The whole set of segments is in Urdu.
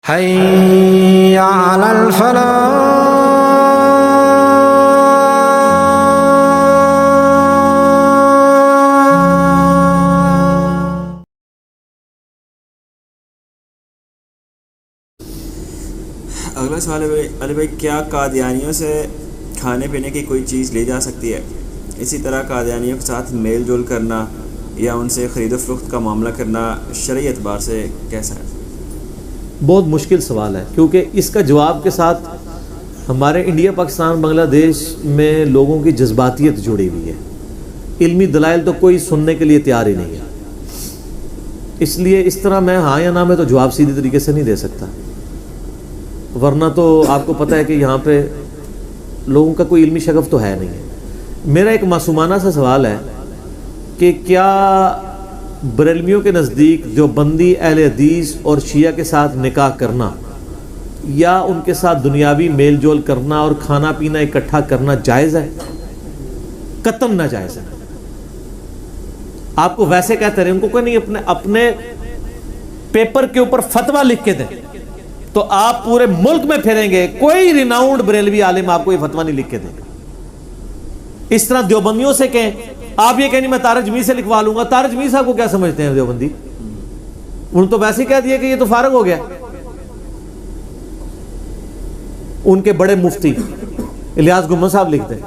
حي على الفلاح. اگلا سوال ہے علی بھائی، کیا قادیانیوں سے کھانے پینے کی کوئی چیز لی جا سکتی ہے؟ اسی طرح قادیانیوں کے ساتھ میل جول کرنا یا ان سے خرید و فروخت کا معاملہ کرنا شرعی اعتبار سے کیسا ہے؟ بہت مشکل سوال ہے، کیونکہ اس کا جواب کے ساتھ ہمارے انڈیا، پاکستان، بنگلہ دیش میں لوگوں کی جذباتیت جڑی ہوئی ہے. علمی دلائل تو کوئی سننے کے لیے تیار ہی نہیں ہے. اس لیے اس طرح میں ہاں یا نہ میں تو جواب سیدھی طریقے سے نہیں دے سکتا، ورنہ تو آپ کو پتہ ہے کہ یہاں پہ لوگوں کا کوئی علمی شغف تو ہے نہیں ہے. میرا ایک معصومانہ سا سوال ہے کہ کیا بریلویوں کے نزدیک دیوبندی اہل حدیث اور شیعہ کے ساتھ نکاح کرنا یا ان کے ساتھ دنیاوی میل جول کرنا اور کھانا پینا اکٹھا کرنا جائز ہے؟ قطعاً ناجائز ہے. آپ کو ویسے کہتے رہے، ان کو کوئی نہیں اپنے پیپر کے اوپر فتویٰ لکھ کے دیں تو آپ پورے ملک میں پھریں گے، کوئی ریناؤنڈ بریلوی عالم آپ کو یہ فتویٰ نہیں لکھ کے دے گا. اس طرح دیوبندیوں سے کہیں، آپ یہ کہیں میں طارق جمیل سے لکھوا لوں گا. طارق جمیل صاحب کو کیا سمجھتے ہیں دیوبندی؟ انہوں تو ویسے ہی کہہ دیا کہ یہ تو فارغ ہو گیا. ان کے بڑے مفتی الیاس گمن صاحب لکھتے ہیں؟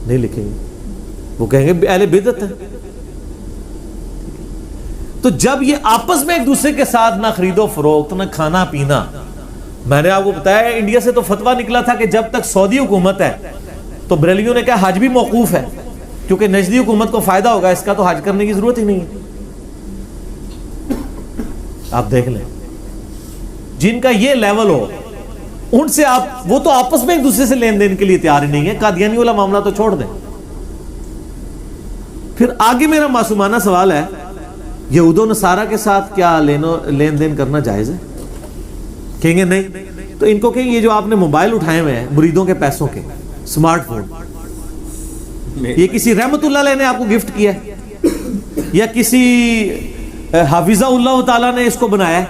نہیں لکھیں گے، وہ کہیں گے اہل بدعت ہے. تو جب یہ آپس میں ایک دوسرے کے ساتھ نہ خرید و فروخت نہ کھانا پینا، میں نے آپ کو بتایا انڈیا سے تو فتویٰ نکلا تھا کہ جب تک سعودی حکومت ہے تو بریلویوں نے کہا حج بھی موقوف ہے، کیونکہ نجدی حکومت کو فائدہ ہوگا اس کا، تو حج کرنے کی ضرورت ہی نہیں ہے. آپ دیکھ لیں جن کا یہ لیول ہو ان سے آپ، وہ تو آپس میں ایک دوسرے سے لین دین کے لیے تیار ہی نہیں ہے. قادیانی والا معاملہ تو چھوڑ دیں. پھر آگے میرا معصومانہ سوال ہے، یہود و نصارہ کے ساتھ کیا لین دین کرنا جائز ہے؟ کہیں گے نہیں. تو ان کو کہیں یہ جو آپ نے موبائل اٹھائے ہوئے ہیں مریدوں کے پیسوں کے، سمارٹ فون، یہ کسی رحمت اللہ علیہ نے آپ کو گفٹ کیا ہے یا کسی حافظہ اللہ تعالیٰ نے اس کو بنایا ہے؟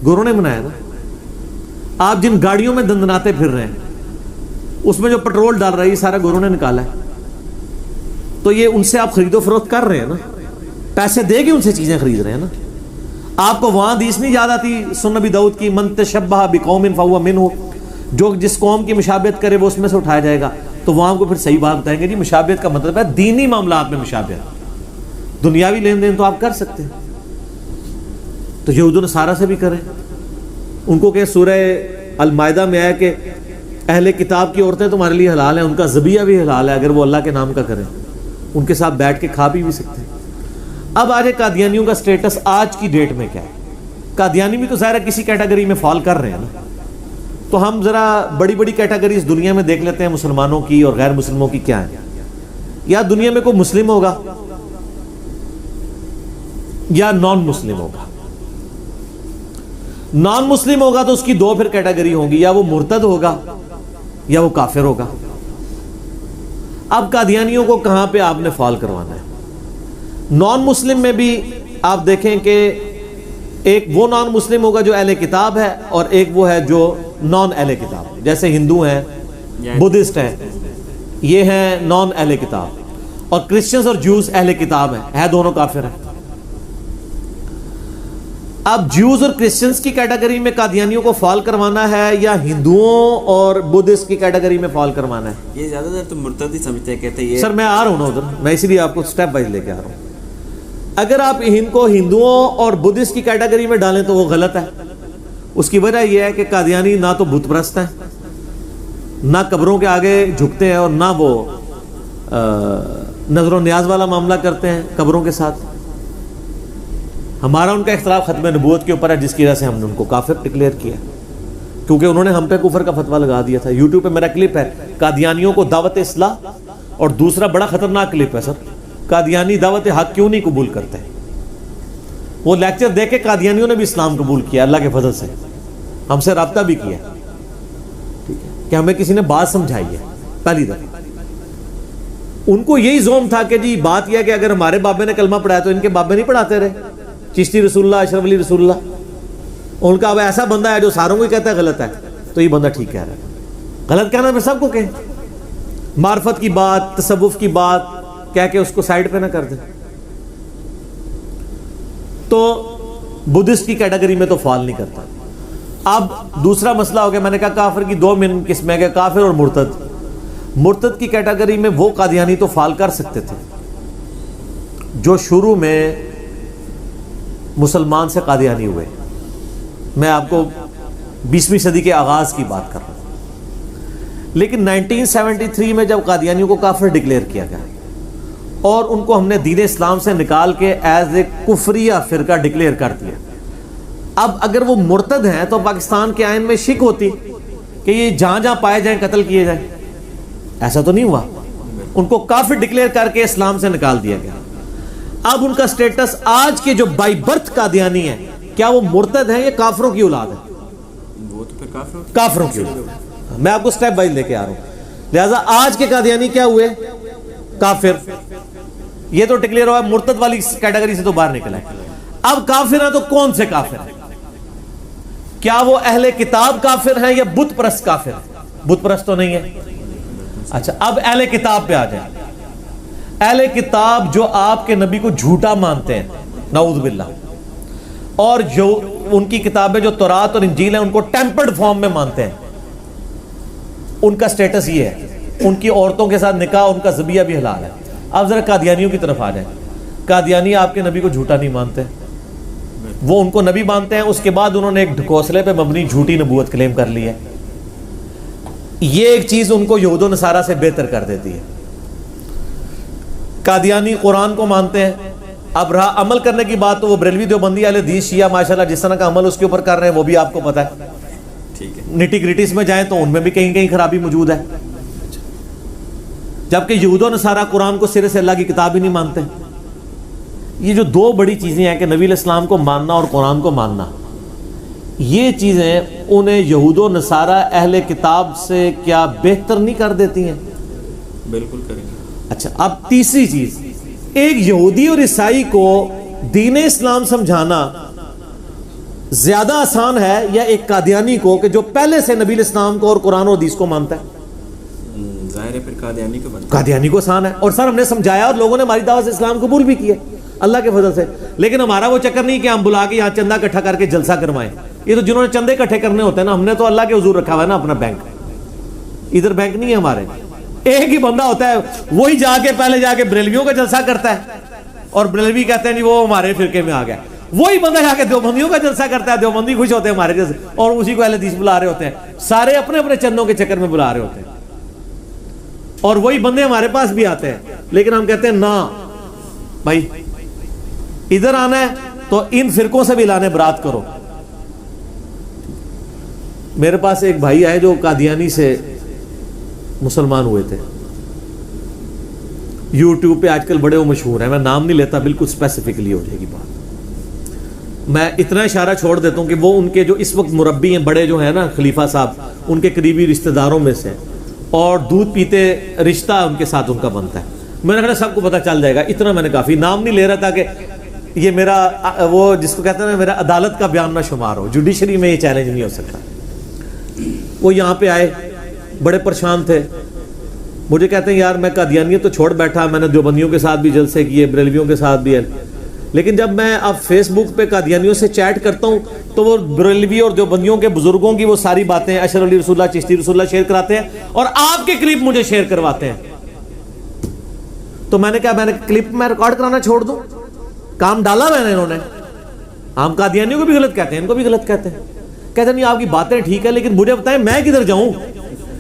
گوروں نے بنایا نا. آپ جن گاڑیوں میں دندناتے پھر رہے ہیں اس میں جو پٹرول ڈال رہا ہے یہ سارا گوروں نے نکالا ہے. تو یہ ان سے آپ خرید و فروخت کر رہے ہیں نا، پیسے دے کے ان سے چیزیں خرید رہے ہیں نا. آپ کو وہاں حدیث نہیں یاد آتی سنن نبی داؤد کی، من تشبہ بقوم فہو منہ، جو جس قوم کی مشابہت کرے وہ اس میں سے اٹھایا جائے گا. تو وہاں کو پھر صحیح بات بتائیں گے جی مشابہت کا مطلب ہے دینی معاملات میں مشابہت، دنیاوی لین دین تو آپ کر سکتے ہیں. تو یہود و نصارہ سے بھی کریں. ان کو کہ سورہ المائدہ میں آیا کہ اہل کتاب کی عورتیں تمہارے لیے حلال ہیں، ان کا ذبیحہ بھی حلال ہے اگر وہ اللہ کے نام کا کریں. ان کے ساتھ بیٹھ کے کھا بھی سکتے ہیں. اب آج قادیانیوں کا سٹیٹس آج کی ڈیٹ میں کیا ہے؟ قادیانی بھی تو ظاہر ہے کسی کیٹیگری میں فال کر رہے ہیں نا. تو ہم ذرا بڑی بڑی کیٹیگریز دنیا میں دیکھ لیتے ہیں مسلمانوں کی اور غیر مسلموں کی کیا ہے. یا دنیا میں کوئی مسلم ہوگا یا نان مسلم ہوگا. نان مسلم ہوگا تو اس کی دو پھر کیٹیگری ہوں گی، یا وہ مرتد ہوگا یا وہ کافر ہوگا. اب قادیانیوں کو کہاں پہ آپ نے فال کروانا ہے؟ نان مسلم میں بھی آپ دیکھیں کہ ایک وہ نان مسلم ہوگا جو اہل کتاب ہے اور ایک وہ ہے جو نان اہل کتاب ہے. جیسے ہندو ہیں، بدھسٹ ہیں، یہ ہیں نان اہل کتاب، اور کرسچنز اور جوز اہل کتاب ہیں، دونوں کافر ہیں. اب جوز اور کرسچنز کی کیٹیگری میں قادیانیوں کو فال کروانا ہے یا ہندوؤں اور بدھسٹ کی کیٹیگری میں فال کروانا ہے؟ یہ زیادہ تر تو مرتد ہی سمجھتے ہیں، کہتے ہیں یہ. سر میں آ رہا ہوں نا ادھر، میں اسی لیے آپ کو سٹیپ وائز لے کے آ رہا ہوں. اگر آپ ان کو ہندوؤں اور بدھسٹ کی کیٹیگری میں ڈالیں تو وہ غلط ہے. اس کی وجہ یہ ہے کہ قادیانی نہ تو بت پرست ہیں، نہ قبروں کے آگے جھکتے ہیں، اور نہ وہ نظر و نیاز والا معاملہ کرتے ہیں قبروں کے ساتھ. ہمارا ان کا اختلاف ختم نبوت کے اوپر ہے، جس کی وجہ سے ہم نے ان کو کافر ڈکلیئر کیا، کیونکہ انہوں نے ہم پہ کفر کا فتویٰ لگا دیا تھا. یوٹیوب پہ میرا کلپ ہے قادیانیوں کو دعوت اصلاح، اور دوسرا بڑا خطرناک کلپ ہے سر، قادیانی دعوت حق کیوں نہیں قبول کرتے. وہ لیکچر دے کے قادیانیوں نے بھی اسلام قبول کیا اللہ کے فضل سے، ہم سے رابطہ بھی کیا کہ ہمیں کسی نے بات سمجھائی ہے پہلی دفعہ. ان کو یہی زوم تھا کہ جی بات یہ کہ اگر ہمارے بابے نے کلمہ پڑھایا تو ان کے بابے نہیں پڑھاتے رہے، چشتی رسول اللہ، اشرف علی رسول اللہ. ان کا اب ایسا بندہ ہے جو ساروں کو ہی کہتا ہے غلط ہے، تو یہ بندہ ٹھیک کہہ رہا ہے. غلط کہنا پھر سب کو کہیں. معرفت کی بات، تصوف کی بات کہہ کے اس کو سائڈ پہ نہ کر دیں. تو بدھسٹ کی کیٹیگری میں تو فال نہیں کرتا. اب دوسرا مسئلہ ہو گیا، میں نے کہا کافر کی دو من قسمیں ہیں، کافر اور مرتد. مرتد کی کیٹیگری میں وہ قادیانی تو فال کر سکتے تھے جو شروع میں مسلمان سے قادیانی ہوئے. میں آپ کو 20ویں صدی کے آغاز کی بات کر رہا ہوں. لیکن 1973 میں جب قادیانیوں کو کافر ڈکلیئر کیا گیا اور ان کو ہم نے دین اسلام سے نکال کے ایز اے کفریہ فرقہ ڈکلیئر کر دیا. اب اگر وہ مرتد ہیں تو پاکستان کے آئین میں شک ہوتی کہ یہ جہاں جہاں پائے جائیں قتل کیے جائیں. ایسا تو نہیں ہوا. ان کو کافر ڈکلیئر کر کے اسلام سے نکال دیا گیا. اب ان کا سٹیٹس آج کے جو بائی برتھ قادیانی ہیں، کیا وہ مرتد ہیں یا کافروں کی اولاد ہے؟ وہ تو پھر کافروں کی اولاد. میں آپ کو سٹیپ بائی لے کے آ رہا ہوں. لہذا آج کے قادیانی کیا ہوئے؟ کافر. یہ تو ڈکلیئر ہوا، مرتد والی کیٹیگری سے تو باہر نکلا ہے. اب کافر ہیں تو کون سے کافر ہیں؟ کیا وہ اہل کتاب کافر ہیں یا بت پرست کافر ہیں؟ بت پرست تو نہیں ہے. اچھا، اب اہل کتاب پہ آ جائیں. اہل کتاب جو آپ کے نبی کو جھوٹا مانتے ہیں، نعوذ باللہ، اور جو ان کی کتابیں جو تورات اور انجیل ہیں ان کو ٹیمپرڈ فارم میں مانتے ہیں، ان کا سٹیٹس یہ ہے، ان کی عورتوں کے ساتھ نکاح، ان کا ذبیحہ بھی حلال ہے. اب ذرا قادیانیوں کی طرف آ جائیں. قادیانی آپ کے نبی کو جھوٹا نہیں مانتے، وہ ان کو نبی مانتے ہیں. اس کے بعد انہوں نے ایک ڈھکوسلے پہ مبنی جھوٹی نبوت کلیم کر لی ہے. یہ ایک چیز ان کو یہود و نصارہ سے بہتر کر دیتی ہے. قادیانی قرآن کو مانتے ہیں. اب رہا عمل کرنے کی بات، تو وہ بریلوی دیوبندی اہل حدیث شیعہ ماشاءاللہ جس طرح کا عمل اس کے اوپر کر رہے ہیں وہ بھی آپ کو پتہ ہے. ٹھیک ہے. نٹی گریٹیز میں جائیں تو ان میں بھی کہیں کہیں خرابی موجود ہے. جبکہ یہود و نصارہ قرآن کو سرے سے اللہ کی کتاب ہی نہیں مانتے. یہ جو دو بڑی چیزیں ہیں کہ نبی علیہ السلام کو ماننا اور قرآن کو ماننا، یہ چیزیں انہیں یہود و نصارہ اہل کتاب سے کیا بہتر نہیں کر دیتی ہیں؟ بالکل کریں گے. اچھا، اب تیسری چیز، ایک یہودی اور عیسائی کو دین اسلام سمجھانا زیادہ آسان ہے یا ایک قادیانی کو کہ جو پہلے سے نبی علیہ السلام کو اور قرآن و حدیث کو مانتا ہے؟ ظاہر ہے پھر قادیانی کو بنتا ہے. قادیانی کو آسان ہے. اور سر ہم نے سمجھایا اور لوگوں نے ہماری دعوت سے اسلام قبول بھی کیا اللہ کے فضل سے. لیکن ہمارا وہ چکر نہیں کہ ہم بلا کے یہاں چندہ اکٹھا کر کے جلسہ کروائیں. یہ تو جنہوں نے چندے اکٹھے کرنے ہوتے ہیں نا، ہم نے تو اللہ کے حضور رکھا ہوا ہے نا اپنا بینک. ادھر بینک نہیں ہے ہمارے. ایک ہی بندہ ہوتا ہے، وہی جا کے پہلے جا کے بریلویوں کا جلسہ کرتا ہے اور بریلوی کہتے ہیں جی وہ ہمارے فرقے میں آ گیا. وہی بندہ جا کے دیوبندیوں کا جلسہ کرتا ہے، دیوبندی خوش ہوتے ہیں ہمارے جلسے، اور اسی کو اہل حدیث بلا رہے ہوتے ہیں. سارے اپنے اپنے چندوں کے چکر میں بلا رہے ہوتے ہیں. اور وہی بندے ہمارے پاس بھی آتے ہیں، لیکن ہم کہتے ہیں نا بھائی ادھر آنا ہے تو ان فرقوں سے بھی لانے برات کرو. میرے پاس ایک بھائی آئے جو قادیانی سے مسلمان ہوئے تھے. یوٹیوب پہ آج کل بڑے وہ مشہور ہیں، میں نام نہیں لیتا، بالکل اسپیسیفکلی ہو جائے گی بات. میں اتنا اشارہ چھوڑ دیتا ہوں کہ وہ ان کے جو اس وقت مربی ہیں بڑے جو ہیں نا خلیفہ صاحب، ان کے قریبی رشتہ داروں میں سے، اور دودھ پیتے رشتہ ان کے ساتھ ان کا بنتا ہے. میں نے کہا سب کو پتہ چل جائے گا، اتنا میں نے کافی. نام نہیں لے رہا تھا کہ یہ میرا وہ جس کو کہتے ہیں میرا عدالت کا بیان نہ شمار ہو، جوڈیشری میں یہ چیلنج نہیں ہو سکتا. وہ یہاں پہ آئے، بڑے پریشان تھے. مجھے کہتے ہیں یار میں قادیانیت تو چھوڑ بیٹھا، میں نے دیوبندیوں کے ساتھ بھی جلسے کیے، بریلویوں کے ساتھ بھی ہے، لیکن جب میں اب فیس بک پہ قادیانیوں سے چیٹ کرتا ہوں تو وہ بریلوی اور دیوبندیوں کے بزرگوں کی وہ ساری باتیں اشرف علی رسول اللہ، چشتی رسول اللہ شیئر کراتے ہیں اور آپ کے کلپ مجھے شیئر کرواتے ہیں. تو میں نے کہا میں نے کلپ میں ریکارڈ کرانا چھوڑ دوں؟ کام ڈالا میں نے. انہوں نے ہم قادیانیوں کو بھی غلط کہتے ہیں، ان کو بھی غلط کہتے ہیں. کہتے ہیں نہیں آپ کی باتیں ٹھیک ہے لیکن مجھے بتائیں میں کدھر جاؤں؟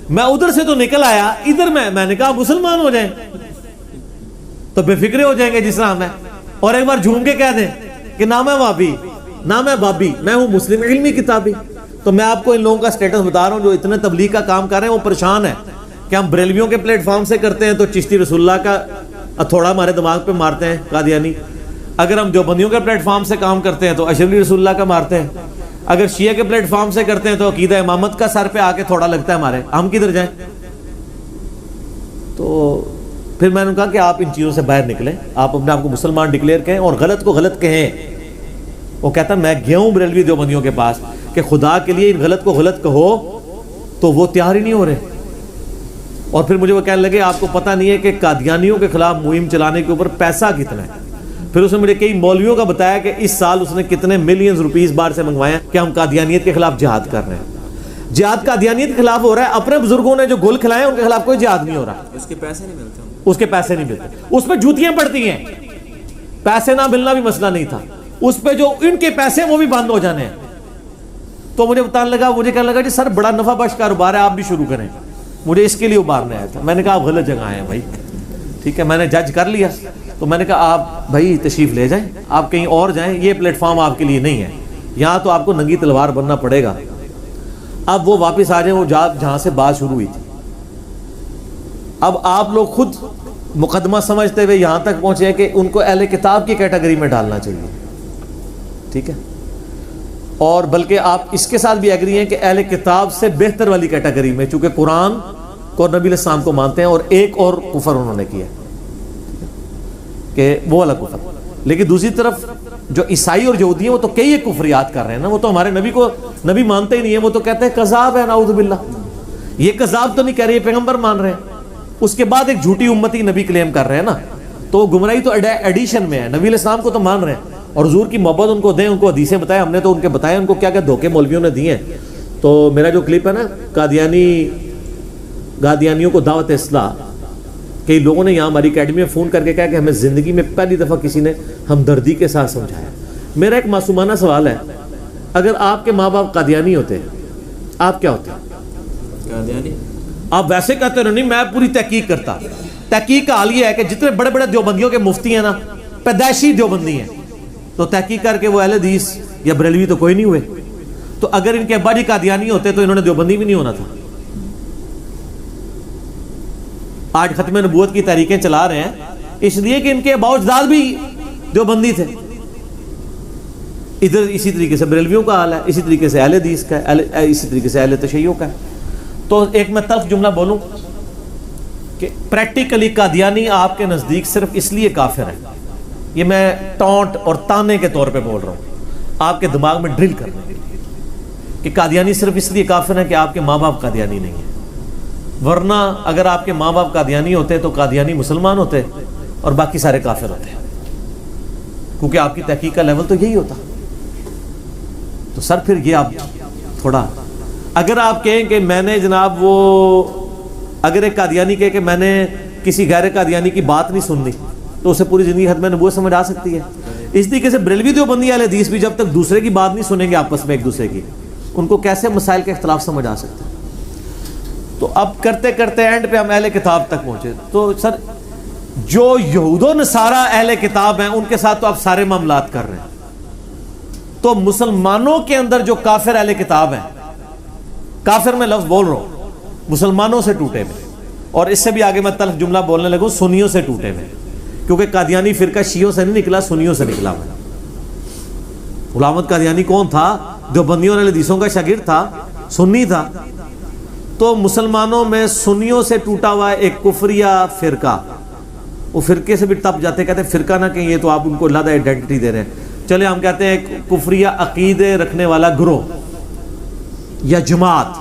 میں ادھر سے تو نکل آیا، ادھر میں نے کہا مسلمان ہو جائیں تو بے فکرے ہو جائیں گے جس طرح میں، اور ایک بار جھوم کے کہہ دیں کہ نہ میں وابی نہ میں بابی، میں ہوں مسلم علمی کتابی. تو میں آپ کو ان لوگوں کا سٹیٹس بتا رہا ہوں جو اتنے تبلیغ کا کام کر رہے ہیں. وہ پریشان ہیں کہ ہم بریلویوں کے پلیٹ فارم سے کرتے ہیں تو چشتی رسول اللہ کا تھوڑا ہمارے دماغ پہ مارتے ہیں قادیانی. اگر ہم دیوبندیوں کے پلیٹ فارم سے کام کرتے ہیں تو اشرف علی رسول اللہ کا مارتے ہیں. اگر شیعہ کے پلیٹ فارم سے کرتے ہیں تو عقیدہ امامت کا سر پہ آ کے تھوڑا لگتا ہے ہمارے. ہم کدھر جائیں؟ تو پھر میں نے کہا کہ آپ ان چیزوں سے باہر نکلیں، آپ اپنے آپ کو مسلمان ڈکلیئر کہیں اور غلط کو غلط کہیں. وہ کہتا میں گیا ہوں بریلوی دیوبندیوں کے پاس کہ خدا کے لیے ان غلط کو غلط کہو تو وہ تیار ہی نہیں ہو رہے. اور پھر مجھے وہ کہنے لگے آپ کو پتہ نہیں ہے کہ قادیانیوں کے خلاف مہم چلانے کے اوپر پیسہ کتنا ہے. پھر اس نے مجھے کئی مولویوں کا بتایا کہ اس سال اس نے کتنے ملینز روپیز باہر سے منگوائے ہیں کہ ہم قادیانیت کے خلاف جہاد کر رہے ہیں. جہاد قادیانیت کے خلاف ہو رہا ہے, اپنے بزرگوں نے جو گل کھلائے ہیں ان کے خلاف کوئی جہاد نہیں ہو رہا. اس کے پیسے نہیں ملتے, اس کے پیسے نہیں ملتے, اس پہ جوتیاں پڑتی ہیں. پیسے نہ ملنا بھی مسئلہ نہیں تھا, اس پہ جو ان کے پیسے وہ بھی بند ہو جانے ہیں. تو مجھے بتانے لگا, مجھے کہنے لگا جی سر بڑا نفع بخش کاروبار ہے, آپ بھی شروع کریں. مجھے اس کے لیے ابھارنے آیا تھا. میں نے کہا آپ غلط جگہ آئے ہیں بھائی, ٹھیک ہے, میں نے جج کر لیا. تو میں نے کہا آپ بھائی تشریف لے جائیں, آپ کہیں اور جائیں, یہ پلیٹ فارم آپ کے لیے نہیں ہے, یہاں تو آپ کو ننگی تلوار بننا پڑے گا. اب وہ واپس آ جائیں وہ جہاں سے بات شروع ہوئی تھی. اب آپ لوگ خود مقدمہ سمجھتے ہوئے یہاں تک پہنچے ہیں کہ ان کو اہل کتاب کی کیٹیگری میں ڈالنا چاہیے, ٹھیک ہے, اور بلکہ آپ اس کے ساتھ بھی ایگری ہیں کہ اہل کتاب سے بہتر والی کیٹیگری میں, چونکہ قرآن کو اور نبی علیہ السلام کو مانتے ہیں, اور ایک اور کفر انہوں نے کیا کہ وہ والا کفر. لیکن دوسری طرف جو عیسائی اور یہودی ہیں وہ تو کئی ایک کفریات کر رہے ہیں نا, وہ تو ہمارے نبی کو نبی مانتے ہی نہیں ہیں, وہ تو کہتے ہیں کذاب ہے, نعوذ باللہ. یہ کذاب تو نہیں کہہ رہے, یہ پیغمبر مان رہے ہیں. اس کے بعد ایک جھوٹی امتی نبی کلیم کر رہے ہیں نا, تو گمراہی تو ایڈیشن میں ہے. نبی علیہ السلام کو تو مان رہے ہیں, اور حضور کی محبت ان کو دیں, ان کو حدیثیں بتائیں. ہم نے تو ان کے بتایا ان کو کیا کیا دھوکے مولویوں نے دیے ہیں. تو میرا جو کلپ ہے نا قادیانیوں کو دعوت اصلاح, کئی لوگوں نے یہاں ہماری اکیڈمی میں فون کر کے کہا کہ ہمیں زندگی میں پہلی دفعہ کسی نے ہمدردی کے ساتھ سمجھایا. میرا ایک معصومانہ سوال ہے, اگر آپ کے ماں باپ قادیانی ہوتے آپ کیا ہوتے؟ قادیانی. آپ ویسے کہتے ہو نہیں, میں پوری تحقیق کرتا. تحقیق کا حال یہ ہے کہ جتنے بڑے بڑے دیوبندیوں کے مفتی ہیں نا, پیدائشی دیوبندی ہیں, تو تحقیق کر کے وہ اہل حدیث یا بریلوی تو کوئی نہیں ہوئے. تو اگر ان کے ابا جی قادیانی ہوتے تو انہوں نے دیوبندی بھی نہیں ہونا تھا. آج ختم نبوت کی تحریکیں چلا رہے ہیں اس لیے کہ ان کے ابا اجداد بھی دیوبندی تھے. ادھر اسی طریقے سے بریلویوں کا حال ہے, اسی طریقے سے اہل حدیث کا ہے, اسی طریقے سے اہل تشیع کا ہے. تو ایک میں تلخ جملہ بولوں کہ پریکٹیکلی قادیانی آپ کے نزدیک صرف اس لیے کافر ہے, یہ میں ٹونٹ اور تانے کے طور پہ بول رہا ہوں, آپ کے دماغ میں ڈرل کرنے کے لیے, کہ قادیانی صرف اس لیے کافر ہے کہ آپ کے ماں باپ قادیانی نہیں ہیں. ورنہ اگر آپ کے ماں باپ قادیانی ہوتے تو قادیانی مسلمان ہوتے اور باقی سارے کافر ہوتے, کیونکہ آپ کی تحقیق کا لیول تو یہی ہوتا. تو سر پھر یہ آپ تھوڑا, اگر آپ کہیں کہ میں نے جناب وہ, اگر ایک قادیانی کہے کہ میں نے کسی غیر قادیانی کی بات نہیں سننی, تو اسے پوری زندگی ختم نبوت سمجھ آ سکتی ہے. اس طریقے سے بریلوی دیوبندی اہل حدیث بھی جب تک دوسرے کی بات نہیں سنیں گے آپس میں ایک دوسرے کی, ان کو کیسے مسائل کے اختلاف سمجھ آ سکتے ہیں. تو اب کرتے کرتے اینڈ پہ ہم اہل کتاب تک پہنچے. تو سر جو یہود و نصارہ اہل کتاب ہیں ان کے ساتھ تو آپ سارے معاملات کر رہے ہیں, تو مسلمانوں کے اندر جو کافر اہل کتاب ہیں, کافر میں لفظ بول رہا ہوں, مسلمانوں سے ٹوٹے ہوئے, اور اس سے بھی آگے میں تلخ جملہ بولنے لگوں, سنیوں سے ٹوٹے ہوئے, کیونکہ قادیانی فرقہ شیعوں سے نہیں نکلا, سنیوں سے نکلا ہوا. غلام احمد قادیانی کون تھا؟ دیوبندیوں نے حدیثوں کا شاگرد تھا, سنی تھا. تو مسلمانوں میں سنیوں سے ٹوٹا ہوا ایک کفریہ فرقہ, وہ فرقے سے بھی تپ جاتے, کہتے ہیں فرقہ نہ کہیں, یہ تو آپ ان کو علیحدہ آئیڈینٹی دے رہے ہیں. چلے ہم کہتے ہیں ایک کفریہ عقیدے رکھنے والا گروہ یا جماعت,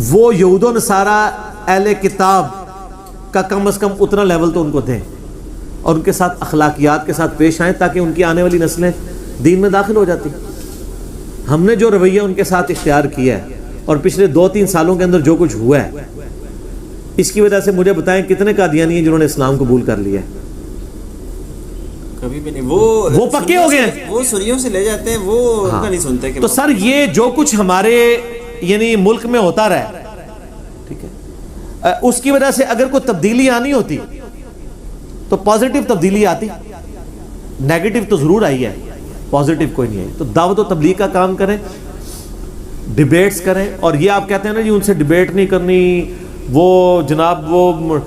وہ یہود و نصارہ اہل کتاب کا کم از کم اتنا لیول تو ان کو دیں, اور ان کے ساتھ اخلاقیات کے ساتھ پیش آئیں, تاکہ ان کی آنے والی نسلیں دین میں داخل ہو جاتی. ہم نے جو رویہ ان کے ساتھ اختیار کیا ہے, اور پچھلے 2-3 سالوں کے اندر جو کچھ ہوا ہے, اس کی وجہ سے مجھے بتائیں کتنے قادیانی ہیں جنہوں نے اسلام قبول کر لیا ہے؟ کبھی بھی نہیں. وہ پکے ہو گئے ہیں, وہ سنیوں سے لے جاتے ہیں, وہ ان کا نہیں سنتے. تو سر یہ جو کچھ ہمارے یعنی ملک میں ہوتا رہا ہے, ٹھیک ہے, اس کی وجہ سے اگر کوئی تبدیلی آنی ہوتی تو پازیٹیو تبدیلی آتی, نیگیٹو تو ضرور آئی ہے, پازیٹیو کوئی نہیں ہے. تو دعوت و تبلیغ کا کام کریں, ڈیبیٹس کریں. اور یہ آپ کہتے ہیں نا جی ان سے ڈیبیٹ نہیں کرنی, وہ جناب وہ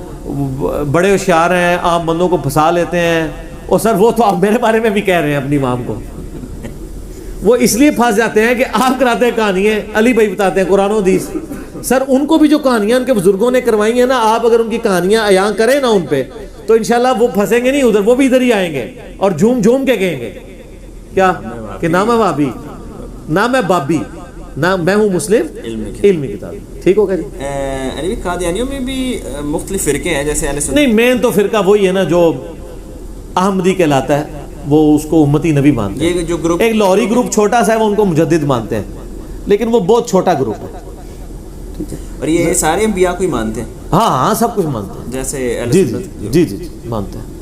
بڑے ہوشیار ہیں, عام بندوں کو پھنسا لیتے ہیں. اور سر وہ تو آپ میرے بارے میں بھی کہہ رہے ہیں اپنی امام کو, وہ اس لیے پھنس جاتے ہیں کہ آپ کراتے ہیں کہانیاں, علی بھائی بتاتے ہیں قرآن و حدیث. سر ان کو بھی جو کہانیاں ان کے بزرگوں نے کروائی ہیں نا, آپ اگر ان کی کہانیاں عیاں کریں نا ان پہ, تو انشاءاللہ وہ پھنسیں گے نہیں ادھر, وہ بھی ادھر ہی آئیں گے اور جھوم جھوم کے کہیں گے کیا کہ نام ہے وہابی، نام ہے بابی، نام میں ہوں مسلم علمی کتاب. ٹھیک ہوگا جی. یعنی قادیانیوں میں بھی مختلف فرقے ہیں جیسے اہل سنت. نہیں مین تو فرقہ وہی ہے نا جو احمدی کہلاتا ہے، وہ اس کو امتی نبی مانتے ہیں. یہ جو گروپ ایک لاہوری گروپ چھوٹا سا ہے وہ ان کو مجدد مانتے ہیں، لیکن وہ بہت چھوٹا گروپ ہے. اور یہ سارے انبیاء کو ہی مانتے ہیں. ہاں ہاں سب کچھ مانتے ہیں جیسے اہل جی سنت جی جی جی مانتے ہیں.